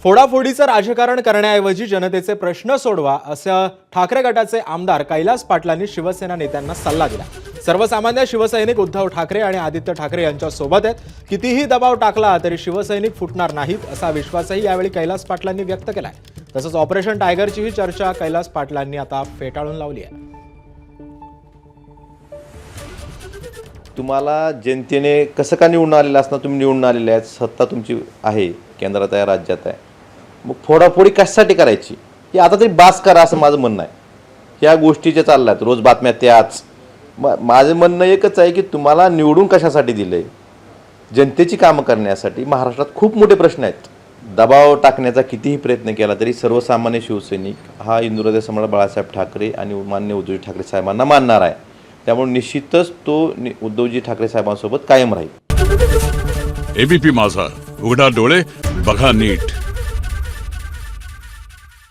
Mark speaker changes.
Speaker 1: फोडाफोडीचं राजकारण करण्याऐवजी जनतेचे प्रश्न सोडवा असं ठाकरे गटाचे आमदार कैलास पाटलांनी शिवसेना नेत्यांना सल्ला दिला। सर्वसामान्य शिवसैनिक उद्धव ठाकरे आणि आदित्य ठाकरे यांच्या सोबत आहेत। कितीही दबाव टाकला तरी शिवसैनिक फुटणार नाहीत असा विश्वासही यावेळी कैलास पाटलांनी व्यक्त केलाय। तसंच ऑपरेशन टायगरची ही चर्चा कैलास पाटलांनी आता फेटाळून लावली आहे।
Speaker 2: तुम्हाला जनतेने कसं का निवडून आलेलं असणार, तुम्ही निवडून आलेले आहेत, सत्ता तुमची आहे, केंद्रात आहे, राज्यात आहे, मग फोडाफोडी कशासाठी करायची हे आता तरी बास करा असं माझं म्हणणं आहे। ह्या गोष्टी ज्या चालल्यात रोज बातम्या त्याच, माझं म्हणणं एकच आहे की तुम्हाला निवडून कशासाठी दिलंय, जनतेची कामं करण्यासाठी। महाराष्ट्रात खूप मोठे प्रश्न आहेत, दबाव टाकण्याचा कितीही प्रयत्न केला तरी सर्वसामान्य शिवसैनिक हा हिंदुहृदय सम्राट बाळासाहेब ठाकरे आणि माननीय उद्धवजी ठाकरे साहेबांना मानणार आहे। त्यामुळे निश्चितच तो उद्धवजी ठाकरे साहेबांसोबत कायम राहील।
Speaker 3: एबीपी माझा, उघडा डोळे बघा नीट।